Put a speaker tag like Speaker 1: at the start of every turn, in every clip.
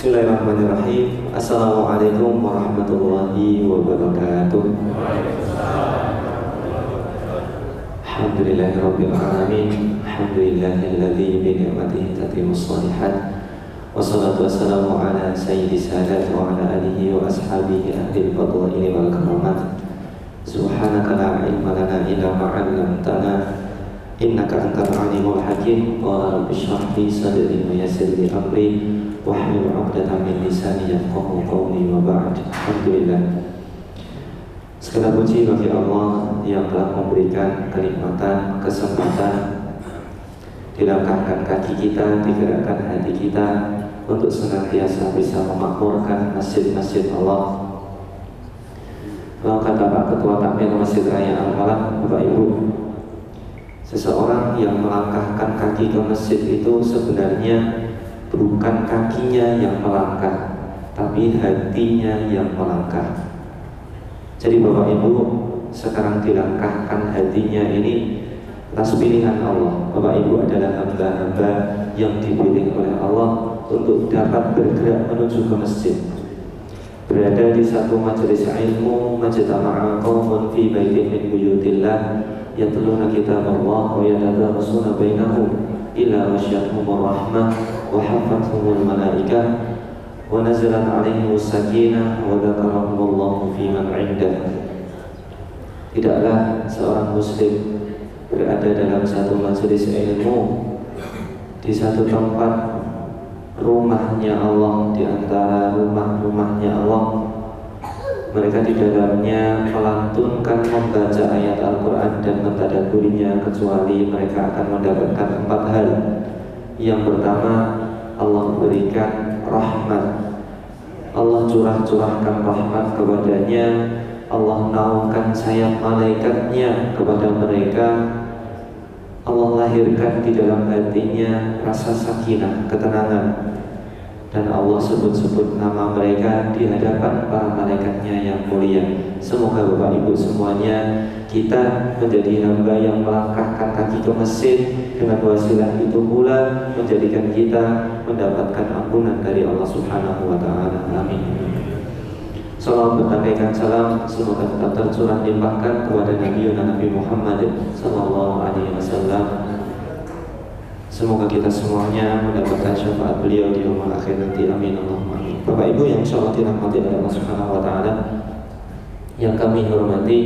Speaker 1: Bismillahirrahmanirrahim. Assalamualaikum warahmatullahi wabarakatuh. Alhamdulillahirabbil alamin. Alhamdulillahilladzi bi ni'matihi tatimmus shalihat. Wassalatu wassalamu ala sayyidis sadat wa ala alihi wa ashabihi ahlil fadli wal karamat. Subhanaka la ilma lana illa ma 'allamtana innaka antal alimul hakim. Qala rabbi shrah li sadri wa yassir li amri wahlul 'uqdatam min lisani yafqahu qawli wa ba'd. Alhamdulillah. Segala puji bagi Allah yang telah memberikan kenikmatan, kesempatan dilangkahkan kaki kita, digerakkan hati kita untuk senantiasa bisa memakmurkan masjid-masjid Allah. Kalau kata Pak Ketua Takmir Masjid Raya Al-Falah, Bapak Ibu, seseorang yang melangkahkan kaki ke masjid itu sebenarnya bukan kakinya yang melangkah, tapi hatinya yang melangkah. Jadi Bapak Ibu, sekarang dilangkahkan hatinya ini atas pilihan Allah. Bapak Ibu adalah hamba-hamba yang dipilih oleh Allah untuk dapat bergerak menuju ke masjid. Berada di satu majelis ilmu, majtama'a qaumun fi baitin min buyutillah yatluna kitab Allah wa yatadarasuna bainahum ila ghasyiyahumur rahmah wa hafathumul malaikah wa nazalat 'alaihimus sakinah wa dzakarahumullahu fi man 'indah. Tidaklah seorang muslim berada dalam satu majelis ilmu, di satu tempat rumahnya Allah, di antara rumah-rumahnya Allah, mereka di dalamnya melantunkan membaca ayat Al-Quran dan mentadabburinya, kecuali mereka akan mendapatkan 4 hal. Yang pertama, Allah berikan rahmat, Allah curahkan rahmat kepadanya, Allah naungkan sayap malaikatnya kepada mereka, Allah lahirkan di dalam hatinya rasa sakinah, ketenangan, dan Allah sebut-sebut nama mereka di hadapan para malaikatnya yang mulia. Semoga Bapak Ibu semuanya kita menjadi hamba yang melangkahkan kaki ke masjid, dengan wasilah itu pula menjadikan kita mendapatkan ampunan dari Allah Subhanahu wa Ta'ala. Amin. Salam berkaitan salam semoga tetap tercurah limpahkan kepada Nabi Muhammad sallallahu alaihi wasallam. Semoga kita semuanya mendapatkan syafaat beliau di yaumul akhir nanti. Amin Allahumma amin. Bapak Ibu yang insyaallah dirahmati oleh Allah Subhanahu wa Ta'ala, yang kami hormati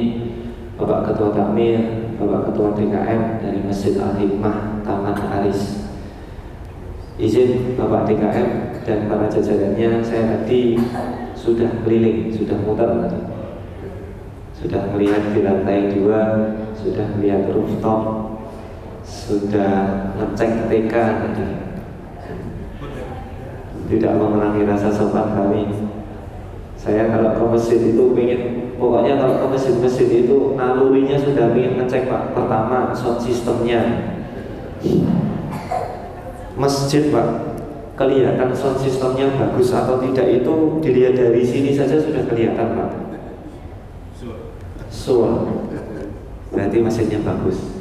Speaker 1: Bapak Ketua Takmir, Bapak Ketua DKM dari Masjid Al-Hikmah Taman Aris. Izin Bapak DKM dan para jajarannya, saya tadi sudah keliling, sudah muter tadi, sudah melihat di lantai 2, sudah melihat rooftop, sudah ngecek TK tadi. Tidak mengurangi rasa sopan kami. Saya kalau ke masjid itu pengen, pokoknya kalau ke masjid-masjid itu nalurinya sudah pengen ngecek Pak. Pertama, sound systemnya. Masjid Pak, kelihatan sound systemnya bagus atau tidak itu dilihat dari sini saja sudah kelihatan Pak. Berarti masjidnya bagus.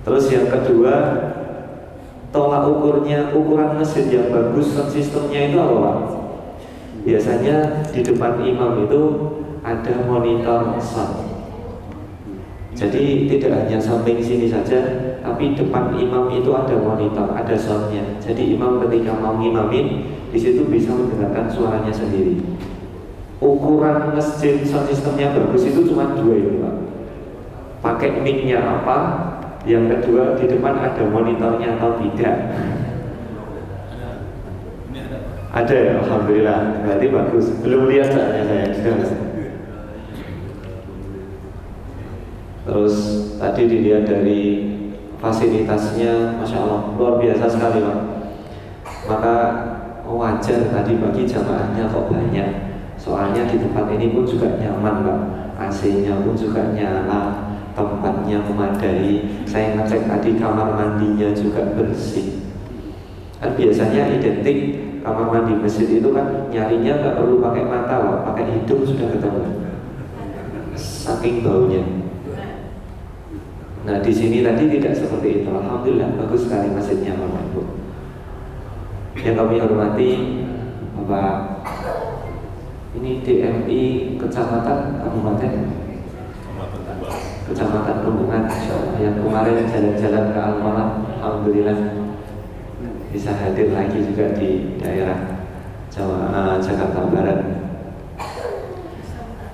Speaker 1: Terus yang kedua, tolak ukurnya, ukuran masjid yang bagus, sound systemnya itu apa Pak? Biasanya di depan imam itu ada monitor sound. Jadi tidak hanya samping sini saja, tapi depan imam itu ada monitor, ada soundnya. Jadi imam ketika mau ngimamin, di situ bisa mendengarkan suaranya sendiri. Ukuran masjid sound systemnya bagus itu cuma 2 itu Pak. Pakai mic-nya apa? Yang kedua, di depan ada monitornya atau tidak? Ada ya, alhamdulillah. Berarti bagus. Belum lihat saya. Terus tadi dilihat dari fasilitasnya, masya Allah, luar biasa sekali Pak. Maka wajar tadi bagi jamaahnya kok banyak. Soalnya di tempat ini pun juga nyaman Pak. AC-nya pun juga nyala, tempatnya memadai. Saya ngecek tadi kamar mandinya juga bersih. Kan biasanya identik kamar mandi masjid itu kan nyarinya nggak perlu pakai mata Pak, pakai hidung sudah ketemu. Saking baunya. Nah di sini tadi tidak seperti itu. Alhamdulillah bagus sekali masjidnya Bapak Ibu. Yang kami hormati Bapak, ini DMI Kecamatan Kabupaten Kecamatan Rembungan, yang kemarin jalan-jalan ke Al-Malam, alhamdulillah bisa hadir lagi juga di daerah Jakarta Barat.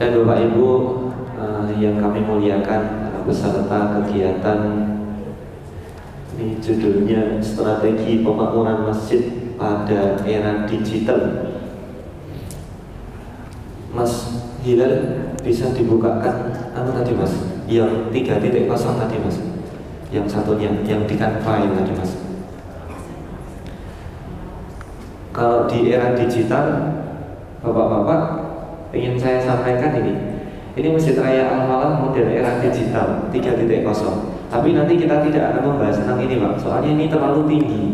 Speaker 1: Dan Bapak Ibu yang kami muliakan, peserta kegiatan ini judulnya Strategi Pemakmuran Masjid pada Era Digital. Mas Hilal bisa dibukakan tadi Mas, yang 3.0 tadi Mas, yang satunya yang di Canva tadi Mas. Kalau di era digital, Bapak-bapak, ingin saya sampaikan ini Masjid Raya Al-Falah model era digital 3.0. Tapi nanti kita tidak akan membahas tentang ini Pak, soalnya ini terlalu tinggi.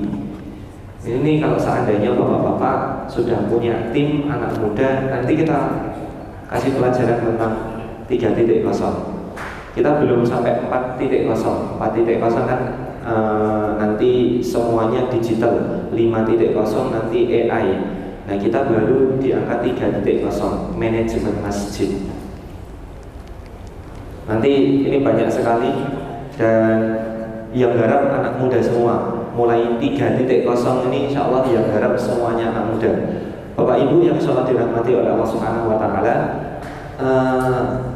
Speaker 1: Ini kalau seandainya Bapak-bapak sudah punya tim anak muda, nanti kita kasih pelajaran tentang 3.0. Kita belum sampai 4.0. 4.0 kan nanti semuanya digital. 5.0 nanti AI. Nah kita baru di angka 3.0, manajemen masjid. Nanti ini banyak sekali, dan yang garap anak muda semua. Mulai 3.0 ini insya Allah yang garap semuanya anak muda. Bapak Ibu yang sholat dirahmati oleh Allah Subhanahu Wa Taala,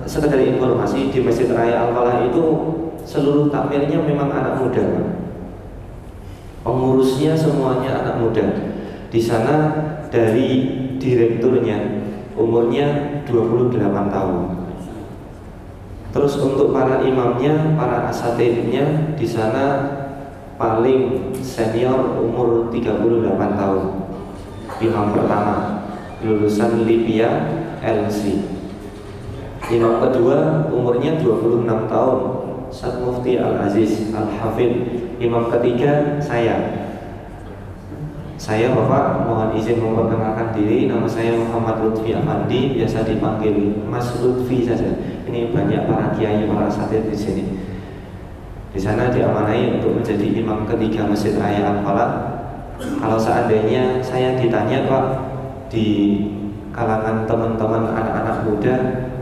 Speaker 1: sekedar informasi, di Masjid Raya Al-Falah itu seluruh takmirnya memang anak muda. Pengurusnya semuanya anak muda. Di sana dari direkturnya umurnya 28 tahun. Terus untuk para imamnya, para asatidnya di sana paling senior umur 38 tahun. Imam pertama lulusan Libya LC. Imam kedua umurnya 26 tahun, Ustaz Mufti Al-Aziz Al-Hafidh. Imam ketiga saya Bapak mohon izin memperkenalkan diri. Nama saya Muhammad Lutfi Afandi, biasa dipanggil Mas Lutfi saja. Ini banyak para kiai, para asatidz di sini. Di sana diamanai untuk menjadi imam ketiga Masjid Raya Al-Falah. Kalau seandainya saya ditanya Pak, di kalangan teman-teman anak-anak muda,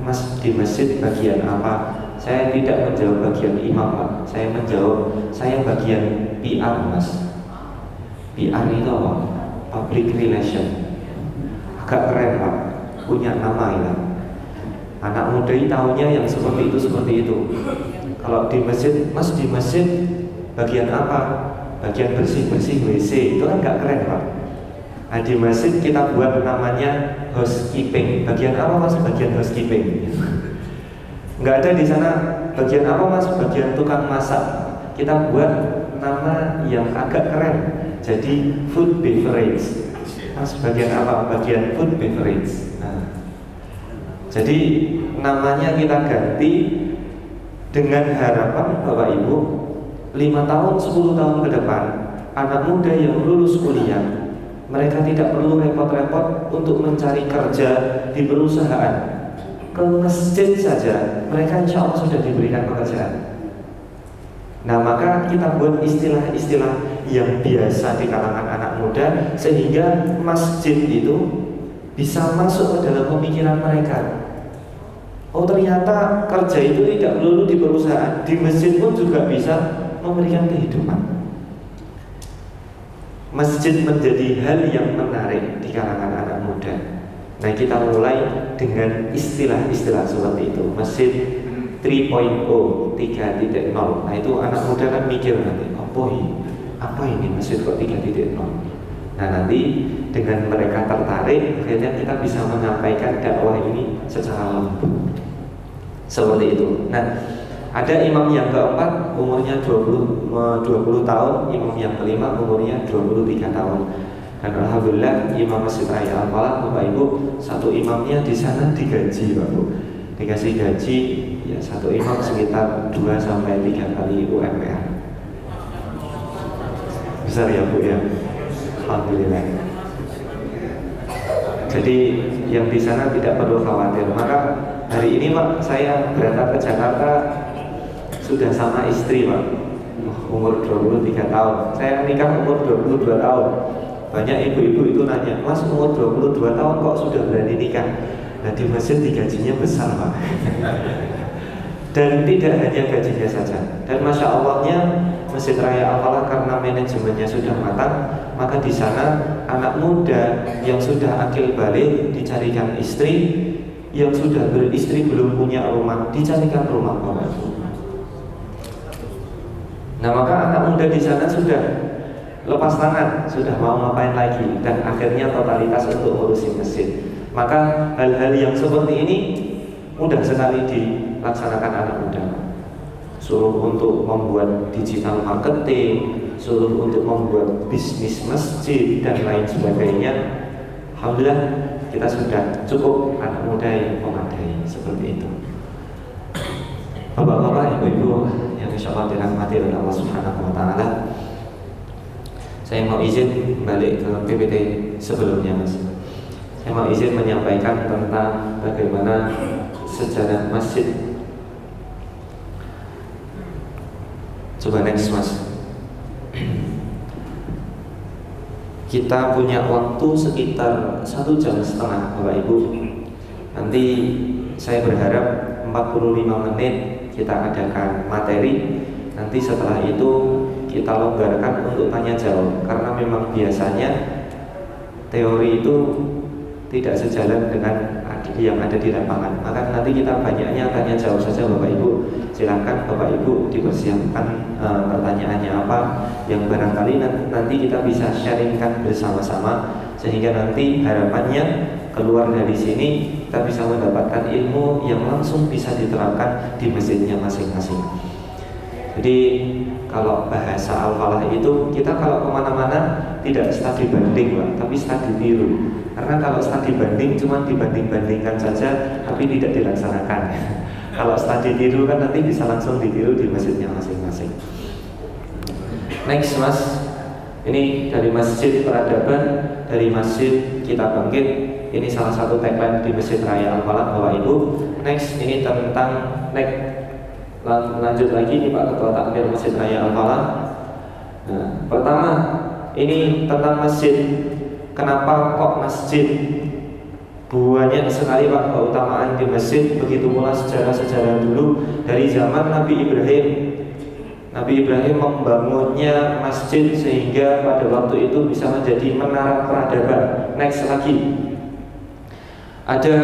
Speaker 1: Mas di masjid bagian apa? Saya tidak menjawab bagian imam Pak. Saya menjawab, saya bagian PR Mas. PR itu apa? Public Relation. Agak keren Pak, punya nama ya. Anak muda ini tahunya yang seperti itu. Kalau di masjid, Mas di masjid bagian apa? Bagian bersih-bersih WC, itu kan gak keren Pak. Nah di masjid kita buat namanya housekeeping. Bagian apa Mas? Bagian housekeeping. Nggak ada di sana bagian apa Mas? Bagian tukang masak. Kita buat nama yang agak keren. Jadi food beverage. Mas bagian apa? Bagian food beverage. Nah, jadi namanya kita ganti dengan harapan Bapak Ibu 5 tahun, 10 tahun ke depan, anak muda yang lulus kuliah, mereka tidak perlu repot-repot untuk mencari kerja di perusahaan. Ke masjid saja mereka insya Allah sudah diberikan pekerjaan. Nah maka kita buat istilah-istilah yang biasa di kalangan anak muda, sehingga masjid itu bisa masuk ke dalam pemikiran mereka. Oh ternyata kerja itu tidak melulu di perusahaan, di masjid pun juga bisa memberikan kehidupan. Masjid menjadi hal yang menarik di kalangan anak muda. Nah kita mulai dengan istilah-istilah seperti itu. Masjid 3.0, 3.0. Nah itu anak muda kan mikir nanti, apa ini masjid kok 3.0? Nah nanti dengan mereka tertarik, akhirnya kita bisa menyampaikan dakwah ini secara lembut. Seperti itu. Nah ada imam yang keempat umurnya 20 tahun, imam yang kelima umurnya 23 tahun. Dan alhamdulillah Imam Masjid Raya Al-Falah, Bapak Ibu, satu imamnya di sana digaji Pak Bu. Dikasih gaji ya satu imam sekitar 2 sampai 3 kali UMR. Besar ya Bu ya. Alhamdulillah. Jadi yang di sana tidak perlu khawatir. Maka hari ini Pak saya berangkat ke Jakarta sudah sama istri Pak, umur 23 tahun. Saya nikah umur 22 tahun. Banyak ibu-ibu itu nanya, Mas umur 22 tahun kok sudah berani nikah? Nah di masjid gajinya besar Pak. Dan tidak hanya gajinya saja. Dan Masya Allahnya Masjid Raya Al-Falah karena manajemennya sudah matang, maka di sana anak muda yang sudah akil balik dicarikan istri, yang sudah beristri belum punya rumah dicarikan rumah Bapak. Nah maka anak muda di sana sudah lepas tangan, sudah mau ngapain lagi, dan akhirnya totalitas untuk ngurusin masjid. Maka hal-hal yang seperti ini mudah sekali dilaksanakan anak muda. Suruh untuk membuat digital marketing, suruh untuk membuat bisnis masjid dan lain sebagainya. Alhamdulillah kita sudah cukup anak muda yang memadai seperti itu. Bapak-bapak, ibu-ibu yang insyaallah dirahmati oleh Allah Subhanahu wa taala. Saya mau izin balik ke PPT sebelumnya, Mas. Saya mau izin menyampaikan tentang bagaimana sejarah masjid. Coba next Mas. Kita punya waktu sekitar 1,5 jam Bapak Ibu. Nanti saya berharap 45 menit kita adakan materi. Nanti setelah itu kita longgarkan untuk tanya jawab, karena memang biasanya teori itu tidak sejalan dengan yang ada di lapangan. Maka nanti kita banyaknya tanya jawab saja Bapak Ibu. Silakan Bapak Ibu dipersiapkan pertanyaannya apa yang barangkali nanti kita bisa sharingkan bersama-sama, sehingga nanti harapannya keluar dari sini kita bisa mendapatkan ilmu yang langsung bisa diterapkan di masjidnya masing-masing. Jadi kalau bahasa Al-Falah itu kita kalau kemana-mana tidak studi banding Pak, tapi studi tiru. Karena kalau studi banding cuma dibanding-bandingkan saja, tapi tidak dilaksanakan. Kalau studi tiru kan nanti bisa langsung ditiru di masjidnya masing-masing. Next Mas, ini dari Masjid Peradaban, dari Masjid Kita Bangkit. Ini salah satu tagline di Masjid Raya Al-Falah Bapak Ibu. Next ini tentang lanjut lagi nih Pak Ketua Takmir Masjid Raya Al-Falah. Nah, pertama ini tentang masjid. Kenapa kok masjid? Banyak sekali Pak keutamaan di masjid. Begitu pula sejarah-sejarah dulu dari zaman Nabi Ibrahim. Nabi Ibrahim membangunnya masjid sehingga pada waktu itu bisa menjadi menara peradaban. Next lagi, ada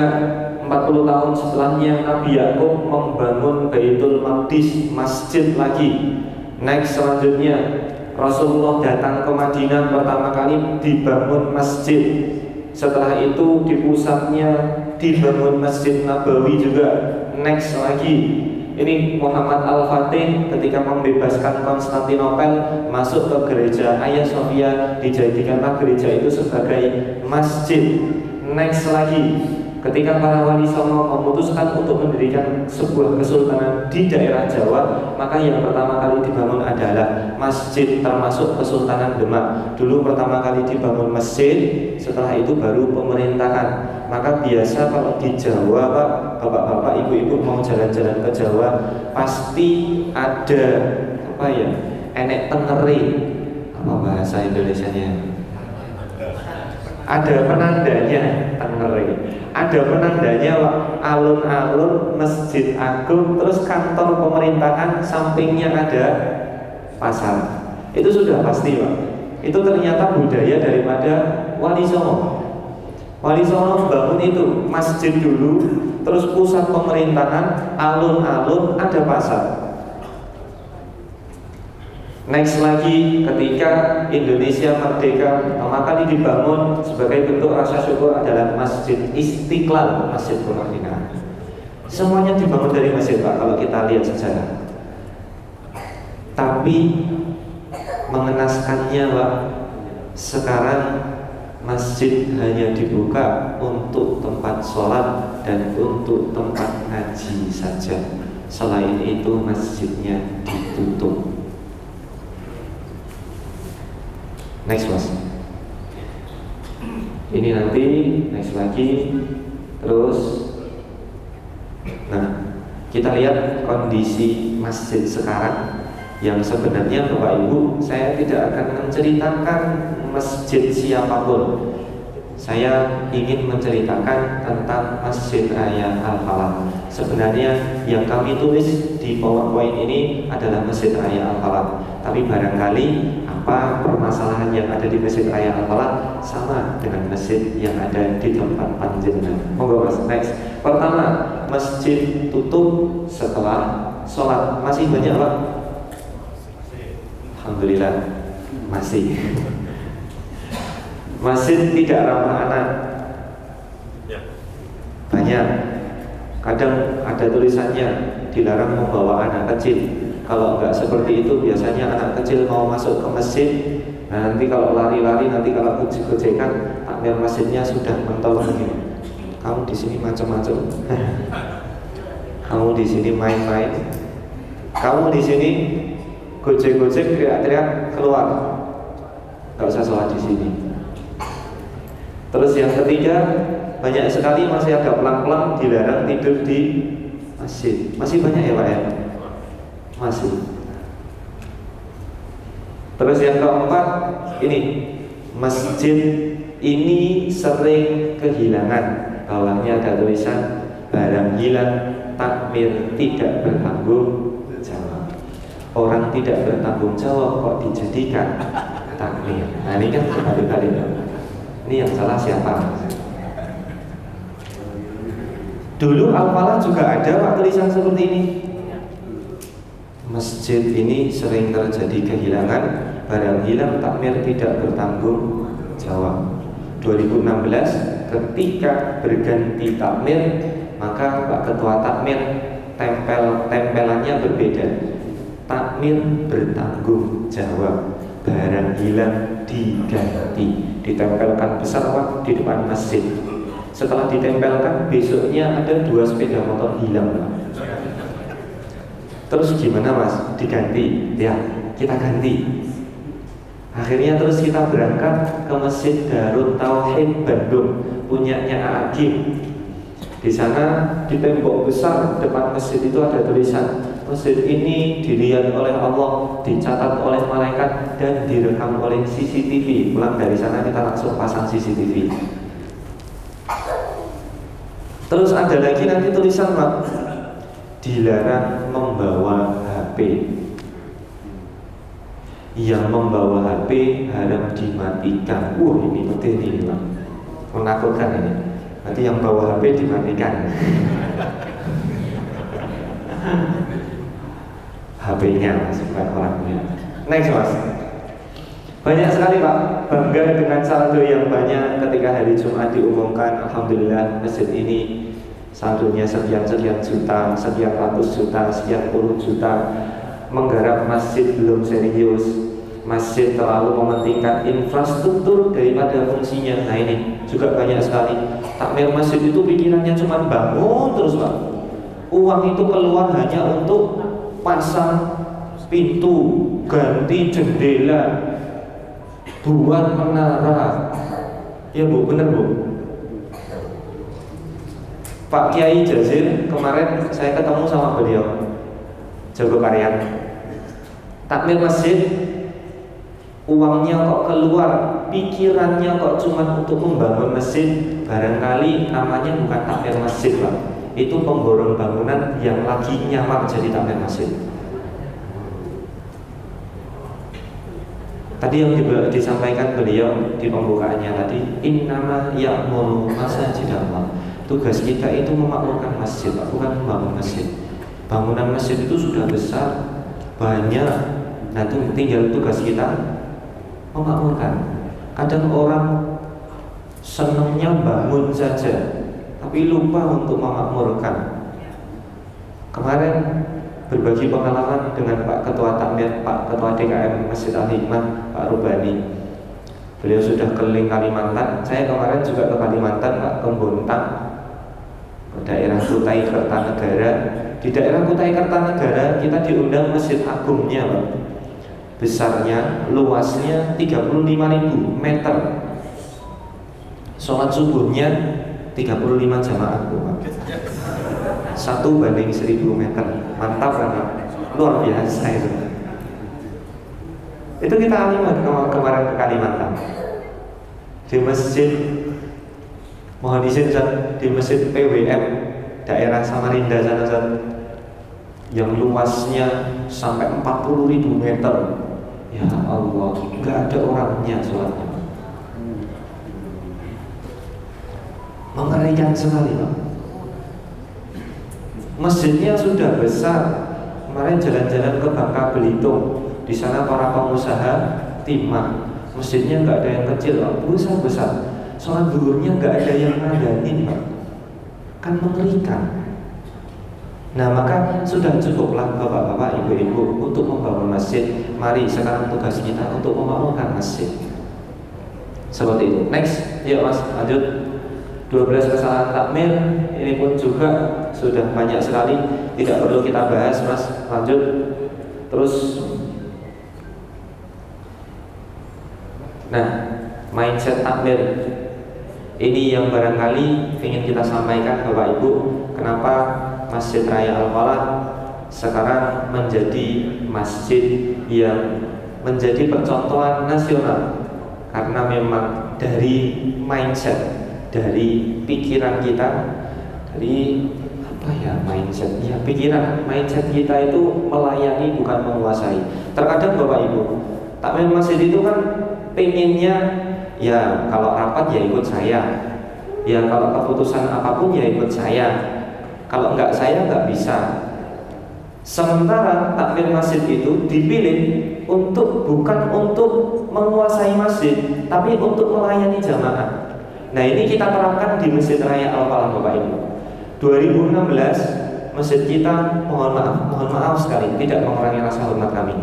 Speaker 1: 40 tahun setelahnya Nabi Yakub membangun Baitul Maqdis, masjid lagi. Next selanjutnya Rasulullah datang ke Madinah pertama kali dibangun masjid. Setelah itu di pusatnya dibangun Masjid Nabawi juga. Next lagi, ini Muhammad Al-Fatih ketika membebaskan Konstantinopel masuk ke gereja Hagia Sophia, dijadikanlah gereja itu sebagai masjid. Next lagi, ketika para wali songo memutuskan untuk mendirikan sebuah kesultanan di daerah Jawa, maka yang pertama kali dibangun adalah masjid, termasuk Kesultanan Demak. Dulu pertama kali dibangun masjid, setelah itu baru pemerintahan. Maka biasa kalau di Jawa Pak, bapak-bapak, ibu-ibu mau jalan-jalan ke Jawa, pasti ada apa ya? Enek tengeri. Apa bahasa Indonesianya? Ada penandanya, tengeri. Ada penandanya Pak, alun-alun Masjid Agung, terus kantor pemerintahan, sampingnya ada pasar. Itu sudah pasti Pak. Itu ternyata budaya daripada Wali Songo. Wali Songo bangun itu masjid dulu, terus pusat pemerintahan, alun-alun, ada pasar. Next lagi, ketika Indonesia merdeka, pertama kali dibangun sebagai bentuk rasa syukur adalah Masjid Istiqlal, Masjid Kemerdekaan. Semuanya dibangun dari masjid Pak, kalau kita lihat sejarah. Tapi mengenaskannya Pak, sekarang masjid hanya dibuka untuk tempat sholat dan untuk tempat ngaji saja. Selain itu masjidnya ditutup. Next Mas. Ini nanti next lagi. Terus, nah kita lihat kondisi masjid sekarang. Yang sebenarnya Bapak Ibu, saya tidak akan menceritakan masjid siapapun. Saya ingin menceritakan tentang Masjid Raya Al-Falah. Sebenarnya yang kami tulis di PowerPoint ini adalah Masjid Raya Al-Falah. Tapi barangkali apa permasalahan yang ada di Masjid Raya Al-Falah sama dengan masjid yang ada di tempat panjenengan. Monggo Mas, next. Pertama, masjid tutup setelah sholat. Masih banyak Pak? Alhamdulillah masih. Masjid tidak ramah anak. Banyak. Kadang ada tulisannya dilarang membawa anak kecil. Kalau enggak seperti itu, biasanya anak kecil mau masuk ke masjid, nah, nanti kalau lari-lari, nanti kalau gojek-gojekan, takmir masjidnya sudah mentol begini. Kamu di sini macam-macam. Kamu di sini main-main. Kamu di sini gojek-gojek, teriak-teriak, keluar. Enggak usah sholat di sini. Terus yang ketiga, banyak sekali masih ada pelang-pelang dilarang tidur di masjid. Masih banyak ya Pak ya? Masih. Terus yang keempat, ini masjid ini sering kehilangan. Bawahnya ada tulisan barang hilang, takmir tidak bertanggung jawab. Orang tidak bertanggung jawab kok dijadikan takmir. Nah ini kan kembali-kali. Ini yang salah siapa? Dulu Al-Falah juga ada Pak tulisan seperti ini. Masjid ini sering terjadi kehilangan, barang hilang takmir tidak bertanggung jawab. 2016 ketika berganti takmir, maka Pak Ketua Takmir tempelannya berbeda. Takmir bertanggung jawab, barang hilang diganti. Ditempelkan besar Pak di depan masjid. Setelah ditempelkan, besoknya ada 2 sepeda motor hilang Pak. Terus gimana Mas? Diganti? Ya, kita ganti. Akhirnya terus kita berangkat ke Masjid Darut Tauhid Bandung, punyanya Agim. Di sana di tembok besar depan masjid itu ada tulisan, masjid ini dilihat oleh Allah, dicatat oleh malaikat, dan direkam oleh CCTV. Pulang dari sana kita langsung pasang CCTV. Terus ada lagi nanti tulisan Pak, dilarang membawa HP. Yang membawa HP harap dimatikan. Ini penting ini Pak, menakutkan ini. Nanti yang bawa HP dimatikan. HP-nya bukan orangnya. Next Mas. Banyak sekali Pak, bangga dengan saldo yang banyak ketika hari Jumat diumumkan, alhamdulillah masjid ini saldonya sekian-sekian juta, sekian ratus juta, sekian puluh juta. Menggarap masjid belum serius. Masjid terlalu mementingkan infrastruktur daripada fungsinya. Nah ini juga banyak sekali. Takmir masjid itu pikirannya cuma bangun terus Pak. Uang itu keluar hanya untuk pasang pintu, ganti jendela, buat menara. Ya Bu, bener Bu. Pak Kiai Jazir kemarin saya ketemu sama beliau, Jogokarian. Takmir masjid, uangnya kok keluar, pikirannya kok cuma untuk membangun masjid. Barangkali namanya bukan takmir masjid Pak, itu pemborong bangunan yang lagi nyamar jadi takmir masjid. Tadi yang disampaikan beliau di pembukaannya tadi, innama ya'muru masajid Allah. Tugas kita itu memakmurkan masjid, bukan membangun masjid. Bangunan masjid itu sudah besar, banyak. Nah itu tinggal tugas kita memakmurkan. Kadang orang senangnya bangun saja, tapi lupa untuk memakmurkan. Kemarin berbagi pengalaman dengan Pak Ketua Takmir, Pak Ketua DKM Masjid Al-Hikmah, Pak Rubani. Beliau sudah keliling Kalimantan. Saya kemarin juga ke Kalimantan, Pak, ke Bontang, ke daerah Kutai Kertanegara. Di daerah Kutai Kertanegara kita diundang Masjid Agungnya Pak. Besarnya, luasnya 35.000 meter. Sholat subuhnya 35 jamaah Pak. 1 banding 1000 meter. Mantap kan Pak? Luar biasa itu. Itu kita alami kemarin ke Kalimantan di masjid, mohon izin Ustaz, di masjid PWM daerah Samarinda sana Ustaz, yang luasnya sampai 40.000 meter. Ya Allah, nggak ada orangnya sholatnya. Mengerikan sekali Pak. Masjidnya sudah besar. Kemarin jalan-jalan ke Bangka Belitung, di sana para pengusaha timah. Masjidnya nggak ada yang kecil Pak, besar-besar. Sholat zuhurnya nggak ada yang ngadain Pak. Kan mengerikan. Nah maka sudah cukuplah bapak-bapak, ibu-ibu untuk membangun masjid. Mari sekarang tugas kita untuk membangunkan masjid. Seperti itu. Next, yuk mas, lanjut. 12 kesalahan takmir, ini pun juga sudah banyak sekali, tidak perlu kita bahas mas. Lanjut. Terus, nah mindset takmir ini yang barangkali ingin kita sampaikan Bapak Ibu. Kenapa Masjid Raya Al-Falah sekarang menjadi masjid yang menjadi percontohan nasional? Karena memang dari mindset, dari pikiran kita, dari apa ya mindset? Ya pikiran, mindset kita itu melayani bukan menguasai. Terkadang Bapak Ibu, takmir masjid itu kan pengennya ya kalau rapat ya ikut saya, ya kalau keputusan apapun ya ikut saya, kalau enggak saya enggak bisa. Sementara takmir masjid itu dipilih bukan untuk menguasai masjid, tapi untuk melayani jamaah. Nah ini kita terapkan di Masjid Raya Al-Falah Bapak Ibu. 2016 masjid kita mohon maaf sekali tidak mengurangi rasa hormat kami.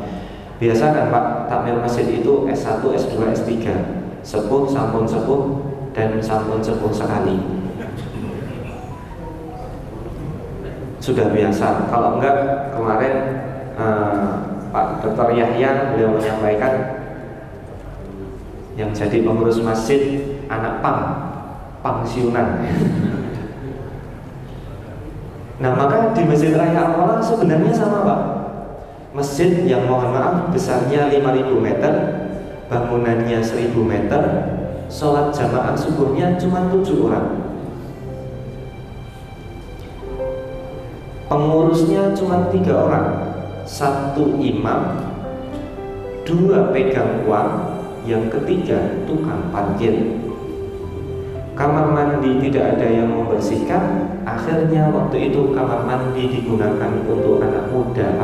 Speaker 1: Biasa kan Pak, takmir masjid itu S1, S2, S3, sepuh, sampun sepuh, dan sampun sepuh sekali. Sudah biasa. Kalau enggak, kemarin Pak Dr. Yahya beliau menyampaikan yang jadi pengurus masjid anak pensiunan. Nah maka di Masjid Raya Al-Falah sebenarnya sama Pak. Masjid yang mohon maaf besarnya 5.000 meter, bangunannya 1.000 meter, sholat jamaah subuhnya cuma 7 orang, pengurusnya cuma 3 orang, 1 imam, 2 pegang uang, yang ketiga tukang parkir. Kamar mandi tidak ada yang membersihkan. Akhirnya waktu itu kamar mandi digunakan untuk anak muda